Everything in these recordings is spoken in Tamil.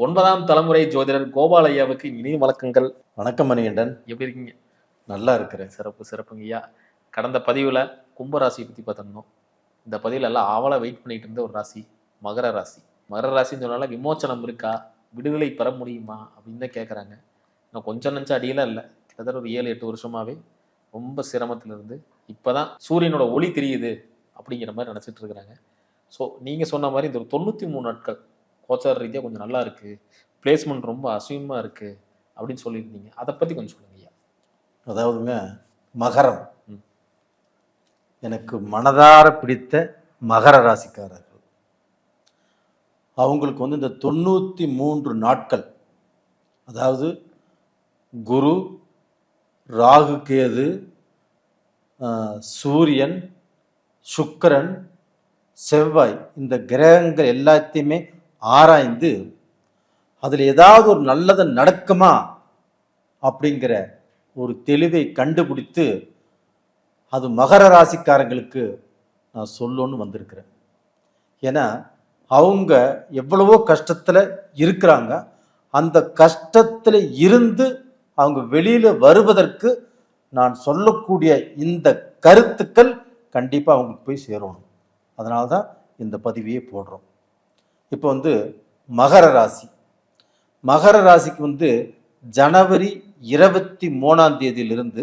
9ஆம் தலைமுறை ஜோதிடர் கோபால் ஐயாவுக்கு இனிய வணக்கங்கள். வணக்கம் மணிகண்டன். எப்படி இருக்கீங்க? நல்லா இருக்கிறேன். சிறப்புங்க ஐயா. கடந்த பதிவில் கும்பராசியை பற்றி பார்த்துருந்தோம். இந்த பதிவில் எல்லாம் ஆவலாக வெயிட் பண்ணிட்டு இருந்த ஒரு ராசி மகர ராசி. மகர ராசின்னு சொன்னால விமோச்சனம் இருக்கா, விடுதலை பெற முடியுமா அப்படின்னு தான் கேட்குறாங்க. இன்னும் கொஞ்சம் நஞ்சம் அடியெல்லாம் இல்லை, கிட்டத்தட்ட ஒரு 7-8 வருஷமாகவே ரொம்ப சிரமத்தில் இருந்து இப்போ தான் சூரியனோட ஒளி தெரியுது அப்படிங்கிற மாதிரி நினச்சிட்டு இருக்கிறாங்க. ஸோ நீங்கள் சொன்ன மாதிரி இந்த ஒரு 93 நாட்கள் கோச்சார ரீதியாக கொஞ்சம் நல்லா இருக்குது, பிளேஸ்மெண்ட் ரொம்ப அசிங்கமாக இருக்குது அப்படின்னு சொல்லியிருந்தீங்க. அதை பற்றி கொஞ்சம் சொல்லுங்க ஐயா. அதாவதுங்க, மகரம் எனக்கு மனதார பிடித்த மகர ராசிக்காரர்கள். அவங்களுக்கு இந்த 93 நாட்கள், அதாவது குரு, ராகு, கேது, சூரியன், சுக்கிரன், செவ்வாய், இந்த கிரகங்கள் எல்லாத்தையுமே ஆராய்ந்து அதில் ஏதாவது ஒரு நல்லது நடக்குமா அப்படிங்கிற ஒரு தெளிவை கண்டுபிடித்து அது மகர ராசிக்காரங்களுக்கு நான் சொல்லணும்னு வந்திருக்கிறேன். ஏன்னா அவங்க எவ்வளவோ கஷ்டத்தில் இருக்கிறாங்க. அந்த கஷ்டத்தில் இருந்து அவங்க வெளியில் வருவதற்கு நான் சொல்லக்கூடிய இந்த கருத்துக்கள் கண்டிப்பாக அவங்களுக்கு போய் சேரணும். அதனால தான் இந்த பதிவையே போடுறோம். இப்போ மகர ராசி, மகர ராசிக்கு ஜனவரி 23ஆம் தேதியிலிருந்து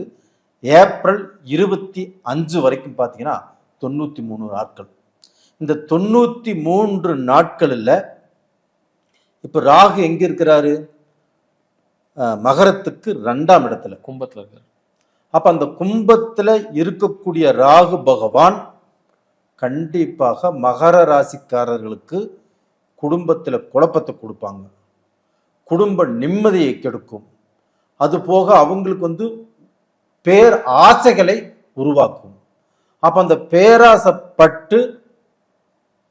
ஏப்ரல் 25 வரைக்கும் பார்த்தீங்கன்னா 93 நாட்கள். இந்த 93 நாட்களில் இப்போ ராகு எங்கே இருக்கிறாரு? மகரத்துக்கு 2ஆம் இடத்துல, கும்பத்தில் இருக்காரு. அப்போ அந்த கும்பத்தில் இருக்கக்கூடிய ராகு பகவான் கண்டிப்பாக மகர ராசிக்காரர்களுக்கு குடும்பத்தில் குழப்பத்தை கொடுப்பாங்க, குடும்ப நிம்மதியை கெடுக்கும். அது போக அவங்களுக்கு பேர் ஆசைகளை உருவாக்கும். அப்போ அந்த பேராசைப்பட்டு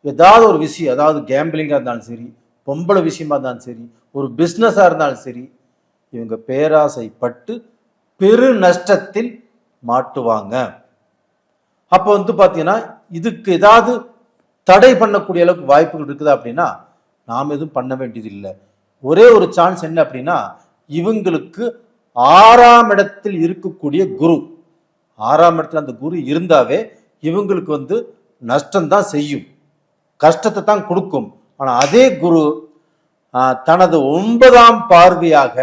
ஏதாவது ஒரு விஷயம், அதாவது கேம்பிளிங்காக இருந்தாலும் சரி, பொம்பளை விஷயமா இருந்தாலும் சரி, ஒரு பிஸ்னஸாக இருந்தாலும் சரி, இவங்க பேராசைப்பட்டு பெரு நஷ்டத்தில் மாட்டுவாங்க. அப்போ பார்த்தீங்கன்னா இதுக்கு ஏதாவது தடை பண்ணக்கூடிய அளவுக்கு வாய்ப்புகள் இருக்குதா அப்படின்னா நாம் எதுவும் பண்ண வேண்டியது இல்லை. ஒரே ஒரு சான்ஸ் என்ன அப்படின்னா, இவங்களுக்கு 6ஆம் இடத்தில் இருக்கக்கூடிய குரு, 6ஆம் இடத்துல அந்த குரு இருந்தாவே இவங்களுக்கு நஷ்டம்தான் செய்யும், கஷ்டத்தை தான் கொடுக்கும். ஆனால் அதே குரு தனது 9ஆம் பார்வையாக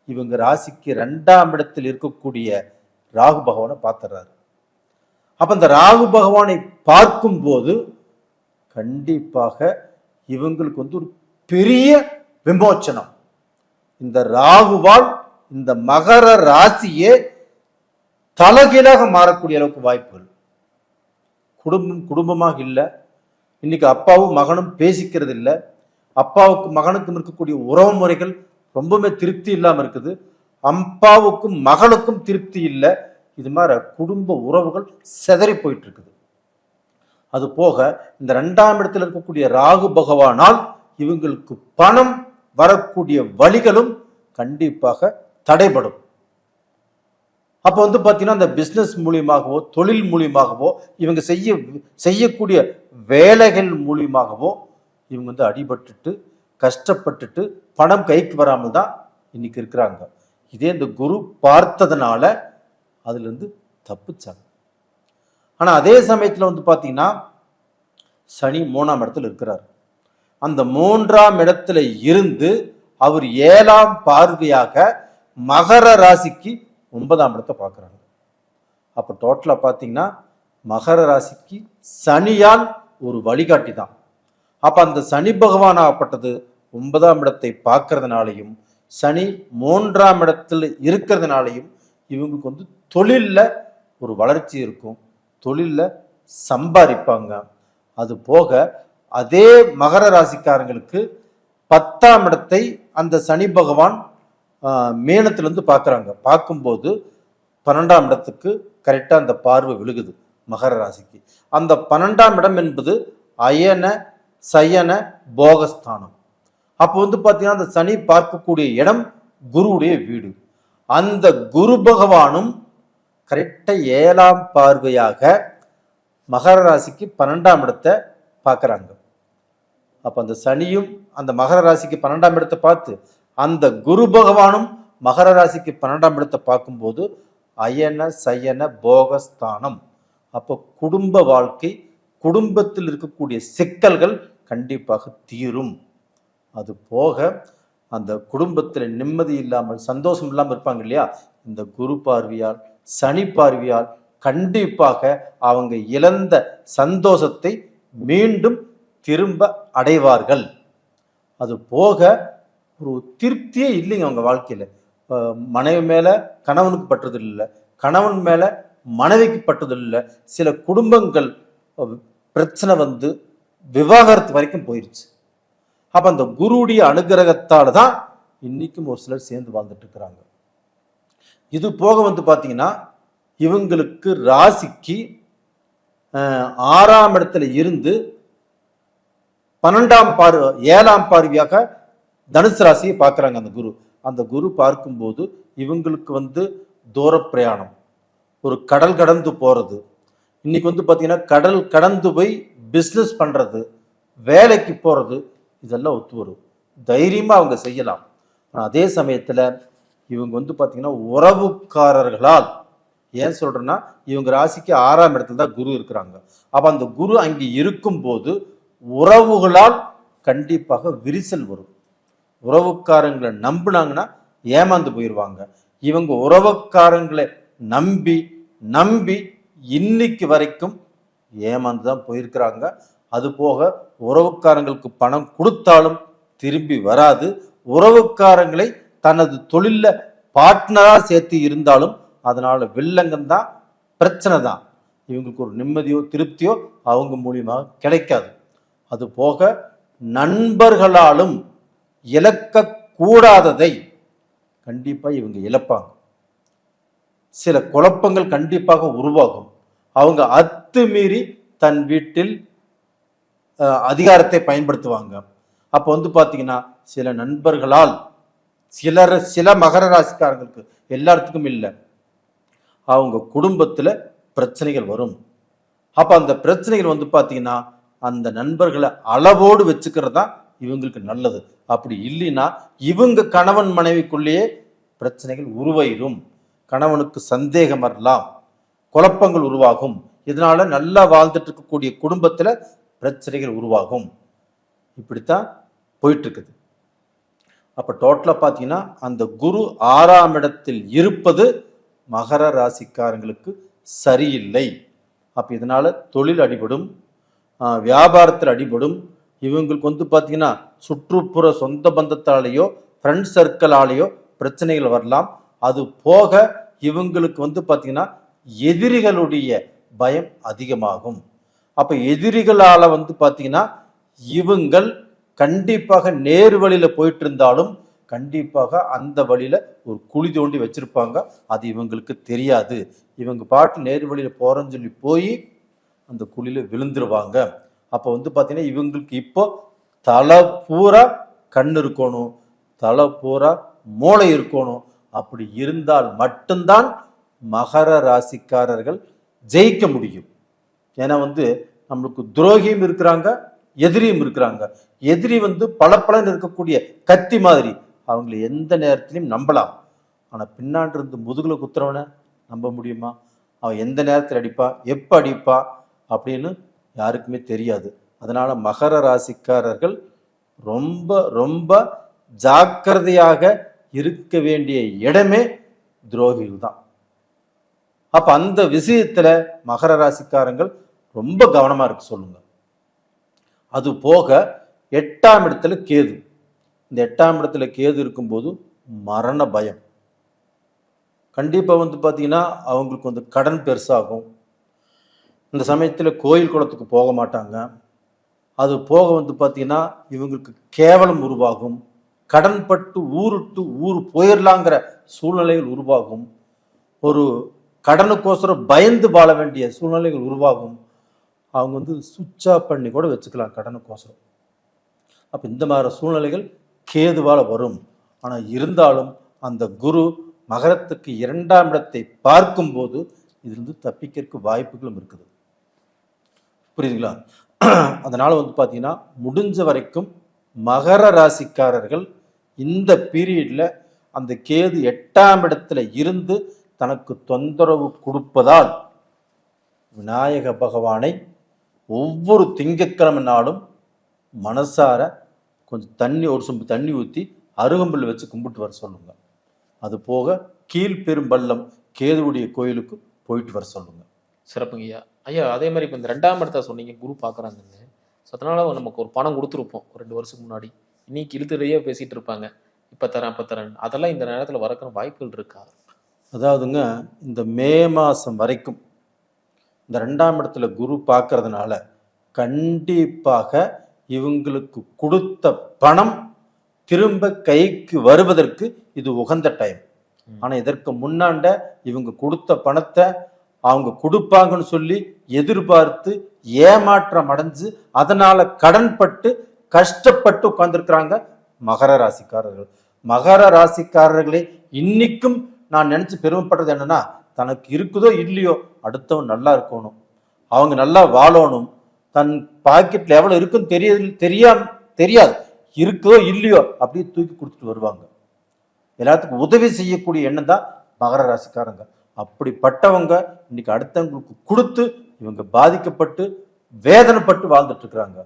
இவங்க ராசிக்கு 2ஆம் இடத்தில் இருக்கக்கூடிய ராகு பகவானை பார்த்துறாரு. அப்ப இந்த ராகு பகவானை பார்க்கும்போது கண்டிப்பாக இவங்களுக்கு ஒரு பெரிய விமோச்சனம். இந்த ராகுவால் இந்த மகர ராசியே தலைகீழாக மாறக்கூடிய அளவுக்கு வாய்ப்புகள். குடும்பமாக இல்லை, இன்னைக்கு அப்பாவும் மகனும் பேசிக்கிறது இல்லை, அப்பாவுக்கும் மகனுக்கும் இருக்கக்கூடிய உறவு முறைகள் ரொம்பவுமே திருப்தி இல்லாமல் இருக்குது, அப்பாவுக்கும் மகளுக்கும் திருப்தி இல்லை. இது மாதிரி குடும்ப உறவுகள் சிதறி போயிட்டு இருக்குது. அது போக இந்த 2ஆம் இடத்தில் இருக்கக்கூடிய ராகு பகவானால் இவங்களுக்கு பணம் வரக்கூடிய வழிகளும் கண்டிப்பாக தடைபடும். அப்போ பார்த்தீங்கன்னா அந்த பிஸ்னஸ் மூலியமாகவோ தொழில் மூலியமாகவோ இவங்க செய்யக்கூடிய வேலைகள் மூலியமாகவோ இவங்க அடிபட்டுட்டு கஷ்டப்பட்டுட்டு பணம் கைக்கு வராமல் தான் இன்னைக்கு இருக்கிறாங்க. இதே இந்த குரு பார்த்ததுனால அதுலேருந்து தப்பிச்சாங்க. ஆனால் அதே சமயத்தில் பார்த்தீங்கன்னா சனி 3ஆம் இடத்துல இருக்கிறார். அந்த 3ஆம் இடத்துல இருந்து அவர் 7ஆம் பார்வையாக மகர ராசிக்கு 9ஆம் இடத்தை பார்க்குறாங்க. அப்போ டோட்டலாக பார்த்தீங்கன்னா மகர ராசிக்கு சனியால் ஒரு வழிகாட்டி தான். அப்போ அந்த சனி பகவான் ஆகப்பட்டது 9ஆம் இடத்தை பார்க்கறதுனாலையும் சனி 3ஆம் இடத்துல இருக்கிறதுனாலையும் இவங்களுக்கு தொழிலில் ஒரு வளர்ச்சி இருக்கும், தொழிலில் சம்பாதிப்பாங்க. அது போக அதே மகர ராசிக்காரங்களுக்கு 10ஆம் இடத்தை அந்த சனி பகவான் மேனத்திலிருந்து பார்க்குறாங்க. பார்க்கும்போது 12ஆம் இடத்துக்கு கரெக்டாக அந்த பார்வை விழுகுது மகர ராசிக்கு. அந்த 12ஆம் இடம் என்பது அயன சயன போகஸ்தானம். அப்போ பார்த்தீங்கன்னா அந்த சனி பார்க்கக்கூடிய இடம் குருவுடைய வீடு. அந்த குரு பகவானும் கரெக்டாக 7ஆம் பார்வையாக மகர ராசிக்கு 12ஆம் இடத்தை பார்க்குறாங்க. அப்ப அந்த சனியும் அந்த மகர ராசிக்கு 12ஆம் இடத்தை பார்த்து அந்த குரு பகவானும் மகர ராசிக்கு 12ஆம் இடத்தை பார்க்கும்போது அயன சயன போகஸ்தானம். அப்போ குடும்ப வாழ்க்கை, குடும்பத்தில் இருக்கக்கூடிய சிக்கல்கள் கண்டிப்பாக தீரும். அது போக அந்த குடும்பத்தில் நிம்மதி இல்லாமல் சந்தோஷம் இல்லாமல் இருப்பாங்க இல்லையா, இந்த குரு பார்வையால் சனி பார்வையால் கண்டிப்பாக அவங்க இழந்த சந்தோஷத்தை மீண்டும் திரும்ப அடைவார்கள். அது போக ஒரு திருப்தியே இல்லைங்க அவங்க வாழ்க்கையில. மனைவி மேல கணவனுக்கு பட்டது இல்லை, கணவன் மேல மனைவிக்கு பட்டது இல்லை. சில குடும்பங்கள் பிரச்சனை வந்து விவாகரத்து வரைக்கும் போயிருச்சு. அப்ப அந்த குருவுடைய அனுகிரகத்தால தான் இன்னைக்கும் ஒரு சிலர் சேர்ந்து வாழ்ந்துட்டு இருக்கிறாங்க. இது போக வந்து பாத்தீங்கன்னா இவங்களுக்கு ராசிக்கு 6ஆம் இடத்துல இருந்து 12ஆம் பார்வை 7ஆம் பார்வையாக தனுசு ராசியை பார்க்குறாங்க அந்த குரு. அந்த குரு பார்க்கும்போது இவங்களுக்கு வந்து தூர பிரயாணம், ஒரு கடல் கடந்து போறது, இன்னைக்கு வந்து பார்த்தீங்கன்னா கடல் கடந்து போய் பிஸ்னஸ் பண்றது, வேலைக்கு போறது, இதெல்லாம் ஒத்து வரும். தைரியமா அவங்க செய்யலாம். அதே சமயத்துல இவங்க வந்து பார்த்தீங்கன்னா உறவுக்காரர்களால், ஏன் சொல்றேன்னா இவங்க ராசிக்கு 6ஆம் இடத்துல தான் குரு இருக்கிறாங்க. அப்ப அந்த குரு அங்கே இருக்கும்போது உறவுகளால் கண்டிப்பாக விரிசல் வரும். உறவுக்காரங்களை நம்பினாங்கன்னா ஏமாந்து போயிடுவாங்க. இவங்க உறவுக்காரங்களை நம்பி நம்பி இன்னைக்கு வரைக்கும் ஏமாந்து தான் போயிருக்கிறாங்க. அது போக உறவுக்காரங்களுக்கு பணம் கொடுத்தாலும் திரும்பி வராது. உறவுக்காரங்களை தனது தொழில பார்ட்னரா சேர்த்து இருந்தாலும் அதனால வில்லங்கம் தான், பிரச்சனை தான். இவங்களுக்கு ஒரு நிம்மதியோ திருப்தியோ அவங்க மூலியமாக கிடைக்காது. அது போக நண்பர்களாலும் இழக்கக்கூடாததை கண்டிப்பா இவங்க இழப்பாங்க. சில குழப்பங்கள் கண்டிப்பாக உருவாகும். அவங்க அத்துமீறி தன் வீட்டில் அதிகாரத்தை பயன்படுத்துவாங்க. அப்போ வந்து பாத்தீங்கன்னா சில நண்பர்களால் சில மகர ராசிக்காரங்களுக்கு, எல்லாத்துக்கும் இல்லை, அவங்க குடும்பத்துல பிரச்சனைகள் வரும். அப்ப அந்த பிரச்சனைகள் வந்து பாத்தீங்கன்னா அந்த நண்பர்களை அளவோடு வச்சுக்கிறது தான் இவங்களுக்கு நல்லது. அப்படி இல்லைன்னா இவங்க கணவன் மனைவிக்குள்ளேயே பிரச்சனைகள் உருவாயிரும். கணவனுக்கு சந்தேகம் வரலாம், குழப்பங்கள் உருவாகும். இதனால நல்லா வாழ்ந்துட்டு இருக்கக்கூடிய குடும்பத்துல பிரச்சனைகள் உருவாகும். இப்படித்தான் போயிட்டு இருக்குது. அப்ப டோட்டலா பாத்தீங்கன்னா அந்த குரு 6ஆம் இடத்தில் இருப்பது மகர ராசிக்காரங்களுக்கு சரியில்லை. அப்ப இதனால தொழில் அடிபடும், வியாபாரத்தில் அடிபடும். இவங்களுக்கு வந்து பாத்தீங்கன்னா சுற்றுப்புற சொந்த பந்தத்தாலேயோ ஃப்ரெண்ட் சர்க்கிளாலேயோ பிரச்சனைகள் வரலாம். அது போக இவங்களுக்கு வந்து பாத்தீங்கன்னா எதிரிகளுடைய பயம் அதிகமாகும். அப்ப எதிரிகளால வந்து பாத்தீங்கன்னா இவங்கள் கண்டிப்பாக நேரு வழியில போயிட்டு இருந்தாலும் கண்டிப்பாக அந்த வழியில ஒரு குழி தோண்டி வச்சிருப்பாங்க. அது இவங்களுக்கு தெரியாது. இவங்க பாட்டு நேரு வழியில போறேன்னு சொல்லி போய் அந்த குழியில விழுந்துருவாங்க. அப்ப வந்து பாத்தீங்கன்னா இவங்களுக்கு இப்போ தலை பூரா கண் இருக்கணும், தலை பூரா மூளை இருக்கணும். அப்படி இருந்தால் மட்டும்தான் மகர ராசிக்காரர்கள் ஜெயிக்க முடியும். ஏன்னா வந்து நம்மளுக்கு துரோகியும் இருக்கிறாங்க, எதிரியும் இருக்கிறாங்க. எதிரி வந்து பளபளன்னு இருக்கக்கூடிய கத்தி மாதிரி, அவங்களை எந்த நேரத்திலையும் நம்பலாம். ஆனா பின்னாண்டு இருந்து முதுகுல குத்துறவனை நம்ப முடியுமா? அவன் எந்த நேரத்தில் அடிப்பா, எப்ப அடிப்பா அப்படின்னு யாருக்குமே தெரியாது. அதனால மகர ராசிக்காரர்கள் ரொம்ப ரொம்ப ஜாக்கிரதையாக இருக்க வேண்டிய இடமே துரோகிகள் தான். அப்ப அந்த விஷயத்துல மகர ராசிக்காரங்கள் ரொம்ப கவனமா இருக்க சொல்லுங்க. அது போக 8ஆம் இடத்துல கேது. இந்த 8ஆம் இடத்துல கேது இருக்கும்போது மரண பயம் கண்டிப்பா வந்து பாத்தீங்கன்னா அவங்களுக்கு வந்து கடன் பெருசாகும். இந்த சமயத்துல கோயில் குளத்துக்கு போக மாட்டாங்க. அது போக வந்து பாத்தீங்கன்னா இவங்களுக்கு கேவலம் உருவாகும். கடன் பட்டு ஊருட்டு ஊர் போயிடலாங்கிற சூழ்நிலைகள் உருவாகும். ஒரு கடனுக்கோசரம் பயந்து வாழ வேண்டிய சூழ்நிலைகள் உருவாகும். அவங்க வந்து சுவிட்ச் ஆஃப் பண்ணி கூட வச்சுக்கலாம் கடனுக்கோசரம். அப்ப இந்த மாதிரி சூழ்நிலைகள் கேதுவால வரும். ஆனா இருந்தாலும் அந்த குரு மகரத்துக்கு 2ஆம் இடத்தை பார்க்கும்போது இதிலிருந்து தப்பிக்கிறதுக்கு வாய்ப்புகளும் இருக்குது. புரியுதுங்களா? அதனால வந்து பார்த்தீங்கன்னா முடிஞ்ச வரைக்கும் மகர ராசிக்காரர்கள் இந்த பீரியட்ல அந்த கேது 8ஆம் இடத்துல இருந்து தனக்கு தொந்தரவு கொடுப்பதால் விநாயக பகவானை ஒவ்வொரு திங்கட்கிழமை நாளும் மனசார கொஞ்சம் தண்ணி, ஒரு சொம்பு தண்ணி ஊற்றி அருகம்புல் வச்சு கும்பிட்டு வர சொல்லுங்க. அது போக கீழ்பெரும்பள்ளம் கேதுவுடைய கோயிலுக்கு போயிட்டு வர சொல்லுங்க. சிறப்புங்க ஐயா. ஐயா அதே மாதிரி இப்போ இந்த 2ஆம் இடத்த சொன்னீங்க குரு பார்க்குறாங்கன்னு. ஸோ அதனால நமக்கு ஒரு பணம் கொடுத்துருப்போம் ஒரு 2 வருஷத்துக்கு முன்னாடி. இன்னைக்கு இழுத்துறையே பேசிட்டு இருப்பாங்க, இப்போ தரேன் அப்போ தரேன். அதெல்லாம் இந்த நேரத்தில் வரக்கிற வாய்ப்புகள் இருக்கா? அதாவதுங்க, இந்த மே மாதம் வரைக்கும் இந்த 2ஆம் இடத்துல குரு பார்க்கறதுனால கண்டிப்பாக இவங்களுக்கு கொடுத்த பணம் திரும்ப கைக்கு வருவதற்கு இது உகந்த டைம். ஆனால் இதற்கு முன்னாண்ட இவங்க கொடுத்த பணத்தை அவங்க கொடுப்பாங்கன்னு சொல்லி எதிர்பார்த்து ஏமாற்றம் அடைஞ்சு அதனால கடன்பட்டு கஷ்டப்பட்டு உட்கார்ந்துருக்கிறாங்க மகர ராசிக்காரர்கள். மகர ராசிக்காரர்களே இன்னைக்கும் நான் நினைச்சு பெருமைப்படுறது என்னன்னா, தனக்கு இருக்குதோ இல்லையோ அடுத்தவன் நல்லா இருக்கணும், அவங்க நல்லா வாழணும், தன் பாக்கெட்ல எவ்வளவு இருக்குன்னு தெரியாது, இருக்குதோ இல்லையோ அப்படியே தூக்கி கொடுத்துட்டு வருவாங்க. எல்லாத்துக்கும் உதவி செய்யக்கூடிய எண்ணம் தான் மகர ராசிக்காரங்க. அப்படிப்பட்டவங்க இன்னைக்கு அடுத்தவங்களுக்கு கொடுத்து இவங்க பாதிக்கப்பட்டு வேதனைப்பட்டு வாழ்ந்துட்டு இருக்கிறாங்க.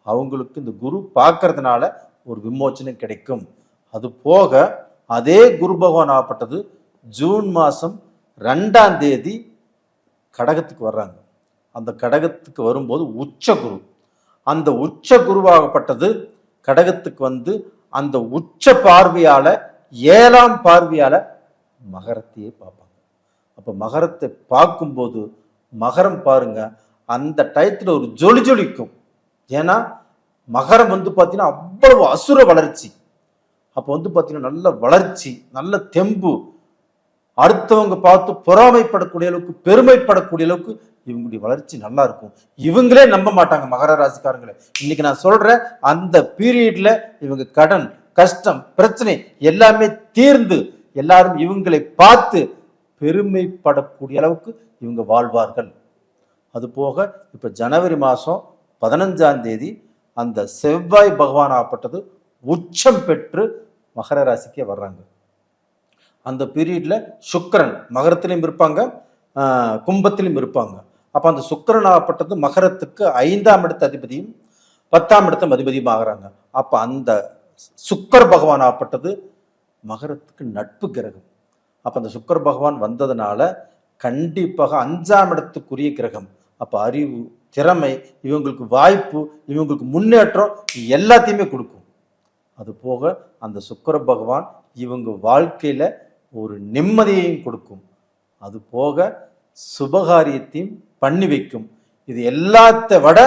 அவங்களுக்கு இந்த குரு பார்க்கறதுனால ஒரு விமோச்சனம் கிடைக்கும். அது போக அதே குரு பகவான் ஆகப்பட்டது ஜூன் மாதம் 2ஆம் தேதி கடகத்துக்கு வர்றாங்க. அந்த கடகத்துக்கு வரும்போது உச்ச குரு, அந்த உச்ச குருவாகப்பட்டது கடகத்துக்கு வந்து அந்த உச்ச பார்வையால 7ஆம் பார்வையால மகரத்தையே பார்ப்பாங்க. அப்ப மகரத்தை பார்க்கும்போது மகரம் பாருங்க அந்த டயத்துல ஒரு ஜொலிக்கும். ஏன்னா மகரம் வந்து பார்த்தீங்கன்னா அவ்வளவு அசுர வளர்ச்சி. அப்போ வந்து பார்த்தீங்கன்னா நல்ல வளர்ச்சி, நல்ல தெம்பு, அடுத்தவங்க பார்த்து பொறாமைப்படக்கூடிய அளவுக்கு பெருமைப்படக்கூடிய அளவுக்கு இவங்களுடைய வளர்ச்சி நல்லா இருக்கும். இவங்களே நம்ப மாட்டாங்க மகர ராசிக்காரங்களே. இன்னைக்கு நான் சொல்றேன், அந்த பீரியட்ல இவங்க கடன் கஷ்டம் பிரச்சனை எல்லாமே தீர்ந்து எல்லாரும் இவங்களை பார்த்து பெருமைப்படக்கூடிய அளவுக்கு இவங்க வாழ்வார்கள். அது போக இப்ப ஜனவரி மாதம் 15ஆம் தேதி அந்த செவ்வாய் பகவான் ஆகப்பட்டது உச்சம் பெற்று மகர ராசிக்கே வர்றாங்க. அந்த பீரியட்ல சுக்கிரன் மகரத்திலையும் இருப்பாங்க, கும்பத்திலும் இருப்பாங்க. அப்ப அந்த சுக்கிரன் ஆகப்பட்டது மகரத்துக்கு 5ஆம் இடத்து அதிபதியும் 10ஆம் இடத்து அதிபதியும் ஆகிறாங்க. அப்ப அந்த சுக்கர பகவான் ஆகப்பட்டது மகரத்துக்கு நட்பு கிரகம். அப்ப அந்த சுக்கர பகவான் வந்ததுனால கண்டிப்பாக 5ஆம் இடத்துக்குரிய கிரகம். அப்ப அறிவு, திறமை, இவங்களுக்கு வாய்ப்பு, இவங்களுக்கு முன்னேற்றம் எல்லாத்தையுமே கொடுக்கும். அது போக அந்த சுக்கிர பகவான் இவங்க வாழ்க்கையில ஒரு நிம்மதியையும் கொடுக்கும். அது போக சுபகாரியத்தையும் பண்ணி வைக்கும். இது எல்லாத்த விட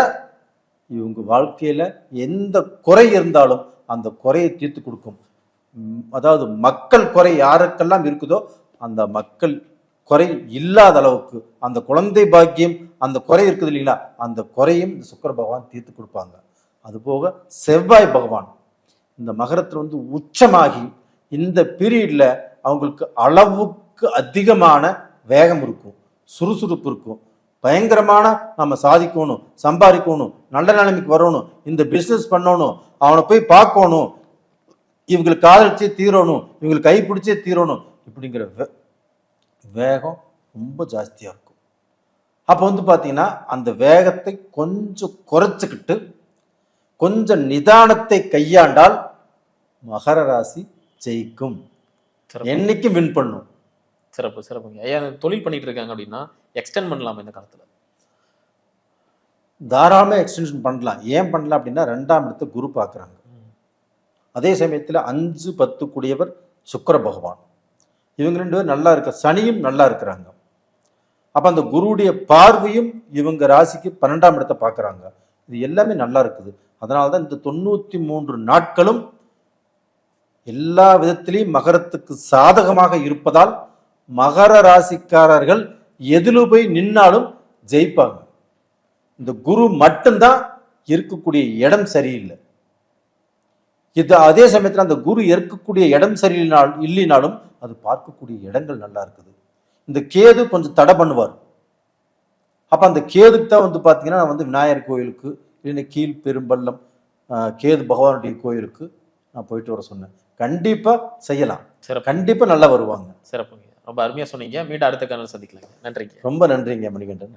இவங்க வாழ்க்கையில எந்த குறை இருந்தாலும் அந்த குறையை தீர்த்து கொடுக்கும். அதாவது மக்கள் குறை யாருக்கெல்லாம் இருக்குதோ அந்த மக்கள் குறை இல்லாத அளவுக்கு அந்த குழந்தை பாக்கியம் அந்த குறை இருக்குது இல்லைங்களா, அந்த குறையும் இந்த சுக்கிர பகவான் தீர்த்து கொடுப்பாங்க. அது போக செவ்வாய் பகவான் இந்த மகரத்துல வந்து உச்சமாகி இந்த பீரியட்ல அவங்களுக்கு அளவுக்கு அதிகமான வேகம் இருக்கும், சுறுசுறுப்பு இருக்கும், பயங்கரமான நம்ம சாதிக்கணும், சம்பாதிக்கணும், நல்ல நிலைமைக்கு வரணும், இந்த பிசினஸ் பண்ணணும், அவனை போய் பார்க்கணும், இவங்களுக்கு காதலிச்சே தீரணும், இவங்களுக்கு கை பிடிச்சே தீரணும், இப்படிங்கிற வேகம் ரொம்ப ஜாஸ்தியா இருக்கும். அப்ப வந்து பாத்தீங்கன்னா அந்த வேகத்தை கொஞ்சம் குறைச்சுக்கிட்டு கொஞ்சம் நிதானத்தை கையாண்டால் மகர ராசி ஜெயிக்கும், என்னைக்கும் வின் பண்ணும். சிறப்பு சிறப்புங்க ஐயா. தொழில் பண்ணிட்டு இருக்காங்க அப்படின்னா எக்ஸ்டெண்ட் பண்ணலாமா இந்த காலத்துல? தாராளமா எக்ஸ்டென்ஷன் பண்ணலாம். ஏன் பண்ணலாம் அப்படின்னா 2ஆம் இடத்தை குரு பார்க்குறாங்க. அதே சமயத்துல 5, 10 கூடியவர் சுக்கிர பகவான். இவங்க 2 பேரும் நல்லா இருக்க, சனியும் நல்லா இருக்கிறாங்க. அப்ப அந்த குருவுடைய பார்வையும் இவங்க ராசிக்கு 12ஆம் இடத்தை பார்க்குறாங்க. இது எல்லாமே நல்லா இருக்குது. அதனால்தான் இந்த 93 நாட்களும் எல்லா விதத்திலையும் மகரத்துக்கு சாதகமாக இருப்பதால் மகர ராசிக்காரர்கள் எதில் போய் நின்னாலும் ஜெயிப்பாங்க. இந்த குரு மட்டும்தான் இருக்கக்கூடிய இடம் சரியில்லை. இது அதே சமயத்தில் அந்த குரு இருக்கக்கூடிய இடம் இல்லைனாலும் அது பார்க்கக்கூடிய இடங்கள் நல்லா இருக்குது. இந்த கேது கொஞ்சம் தடை பண்ணுவார். அப்ப அந்த கேதுக்கு தான் வந்து பாத்தீங்கன்னா நான் வந்து விநாயகர் கோயிலுக்கு இல்லைன்னா கீழ் பெரும்பள்ளம் கேது பகவானுடைய கோயிலுக்கு நான் போயிட்டு வர சொன்னேன். கண்டிப்பா செய்யலாம், சிறப்பு, கண்டிப்பா நல்லா வருவாங்க. சிறப்புங்க. ரொம்ப அருமையா சொன்னீங்க. மீண்டும் அடுத்த காணொளியில் சந்திக்கலாங்க. நன்றிங்க. ரொம்ப நன்றிங்க மணிகண்டன்.